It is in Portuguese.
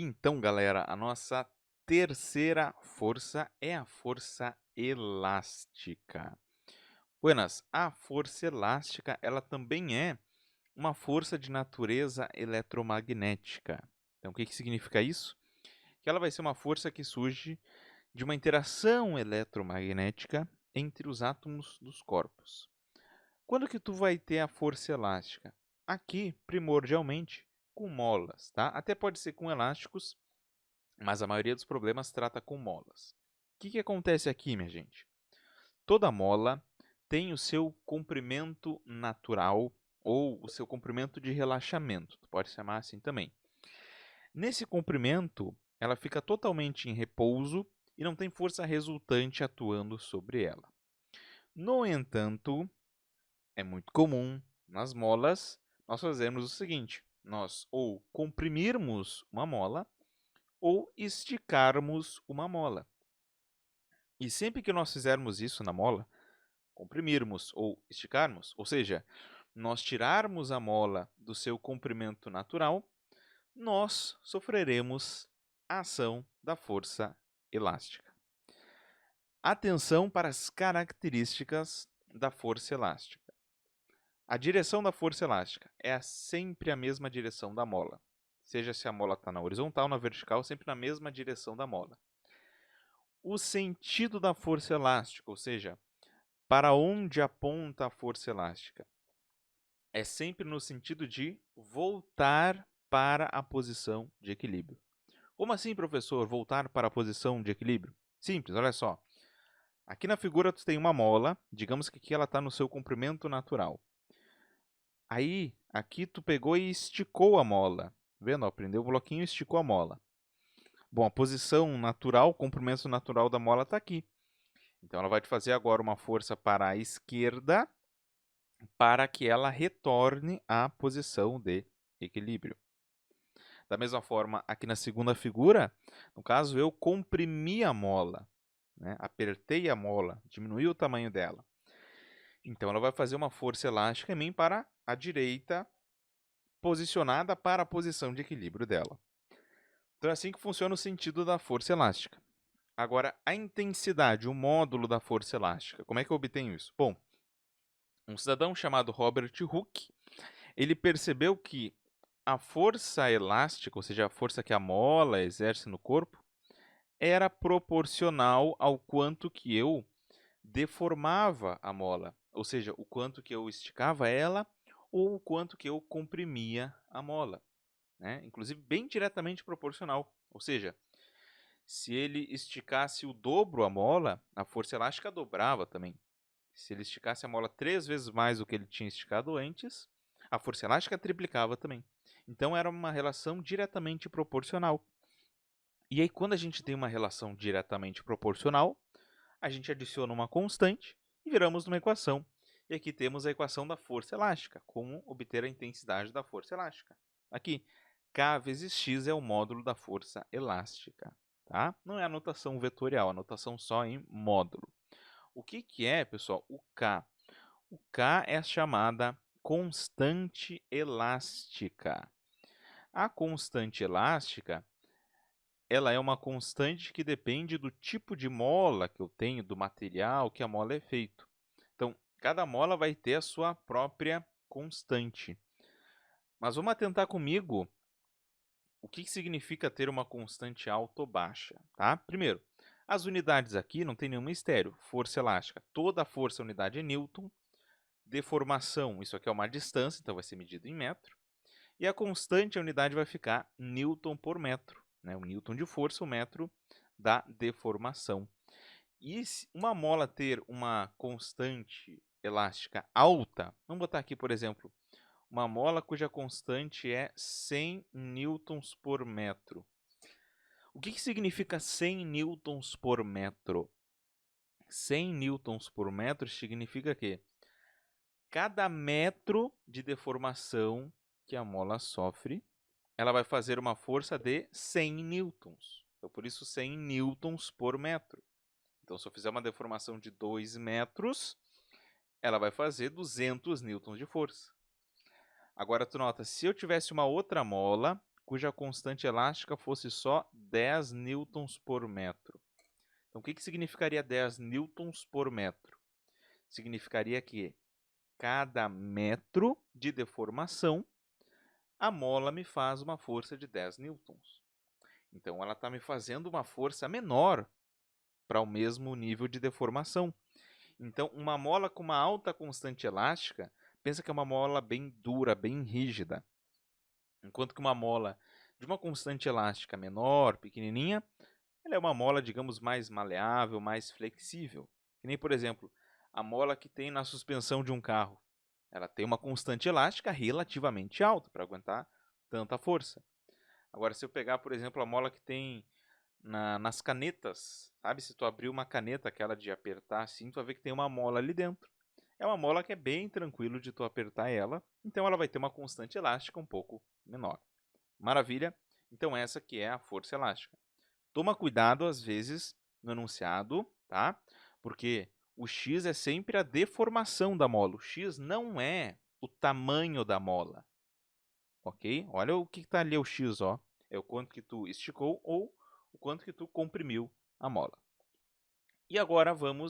Então, galera, a nossa terceira força é a força elástica. Buenas, a força elástica, ela também é uma força de natureza eletromagnética. Então, o que significa isso? Que ela vai ser uma força que surge de uma interação eletromagnética entre os átomos dos corpos. Quando que tu vai ter a força elástica? Aqui, primordialmente, com molas, tá? Até pode ser com elásticos, mas a maioria dos problemas trata com molas. O que acontece aqui, minha gente? Toda mola tem o seu comprimento natural ou o seu comprimento de relaxamento, tu pode chamar assim também. Nesse comprimento, ela fica totalmente em repouso e não tem força resultante atuando sobre ela. No entanto, é muito comum nas molas nós fazermos o seguinte: nós ou comprimirmos uma mola ou esticarmos uma mola. E sempre que nós fizermos isso na mola, comprimirmos ou esticarmos, ou seja, nós tirarmos a mola do seu comprimento natural, nós sofreremos a ação da força elástica. Atenção para as características da força elástica. A direção da força elástica é sempre a mesma direção da mola. Seja se a mola está na horizontal ou na vertical, sempre na mesma direção da mola. O sentido da força elástica, ou seja, para onde aponta a força elástica, é sempre no sentido de voltar para a posição de equilíbrio. Como assim, professor, voltar para a posição de equilíbrio? Simples, olha só. Aqui na figura tu tem uma mola, digamos que aqui ela está no seu comprimento natural. Aí, aqui tu pegou e esticou a mola. Vendo? Ó, prendeu o bloquinho e esticou a mola. Bom, a posição natural, o comprimento natural da mola está aqui. Então, ela vai te fazer agora uma força para a esquerda para que ela retorne à posição de equilíbrio. Da mesma forma, aqui na segunda figura, no caso, eu comprimi a mola, né? Apertei a mola, diminui o tamanho dela. Então, ela vai fazer uma força elástica em mim para a direita, posicionada para a posição de equilíbrio dela. Então, é assim que funciona o sentido da força elástica. Agora, a intensidade, o módulo da força elástica, como é que eu obtenho isso? Bom, um cidadão chamado Robert Hooke, ele percebeu que a força elástica, ou seja, a força que a mola exerce no corpo, era proporcional ao quanto que eu deformava a mola, ou seja, o quanto que eu esticava ela ou o quanto que eu comprimia a mola, né? Inclusive bem diretamente proporcional, ou seja, se ele esticasse o dobro a mola, a força elástica dobrava também. Se ele esticasse a mola 3 vezes mais do que ele tinha esticado antes, a força elástica triplicava também. Então era uma relação diretamente proporcional. E aí, quando a gente tem uma relação diretamente proporcional, a gente adiciona uma constante e viramos uma equação. E aqui temos a equação da força elástica, como obter a intensidade da força elástica. Aqui, K vezes X é o módulo da força elástica. Tá? Não é a notação vetorial, a notação só em módulo. O que é, pessoal, o K? O K é a chamada constante elástica. A constante elástica, ela é uma constante que depende do tipo de mola que eu tenho, do material que a mola é feito. Então, cada mola vai ter a sua própria constante. Mas vamos atentar comigo o que significa ter uma constante alta ou baixa, tá? Primeiro, as unidades aqui não tem nenhum mistério. Força elástica, toda a força unidade é Newton. Deformação, isso aqui é uma distância, então vai ser medido em metro. E a constante, a unidade vai ficar Newton por metro, né? O Newton de força, o metro da deformação. E se uma mola ter uma constante elástica alta, vamos botar aqui, por exemplo, uma mola cuja constante é 100 newtons por metro. O que significa 100 newtons por metro? 100 newtons por metro significa que cada metro de deformação que a mola sofre, ela vai fazer uma força de 100 newtons. Então, por isso, 100 newtons por metro. Então, se eu fizer uma deformação de 2 metros, ela vai fazer 200 newtons de força. Agora, tu nota, se eu tivesse uma outra mola cuja constante elástica fosse só 10 newtons por metro. Então, o que significaria 10 newtons por metro? Significaria que cada metro de deformação, a mola me faz uma força de 10 newtons. Então, ela está me fazendo uma força menor para o mesmo nível de deformação. Então, uma mola com uma alta constante elástica, pensa que é uma mola bem dura, bem rígida. Enquanto que uma mola de uma constante elástica menor, pequenininha, ela é uma mola, digamos, mais maleável, mais flexível. Que nem, por exemplo, a mola que tem na suspensão de um carro. Ela tem uma constante elástica relativamente alta para aguentar tanta força. Agora, se eu pegar, por exemplo, a mola que tem nas canetas, sabe? Se tu abrir uma caneta, aquela de apertar assim, tu vai ver que tem uma mola ali dentro. É uma mola que é bem tranquilo de tu apertar ela, então ela vai ter uma constante elástica um pouco menor. Maravilha? Então essa que é a força elástica. Toma cuidado, às vezes, no enunciado, tá? Porque o x é sempre a deformação da mola. O x não é o tamanho da mola, ok? Olha o que está ali o x, ó. É o quanto que tu esticou ou o quanto que tu comprimiu a mola. E agora vamos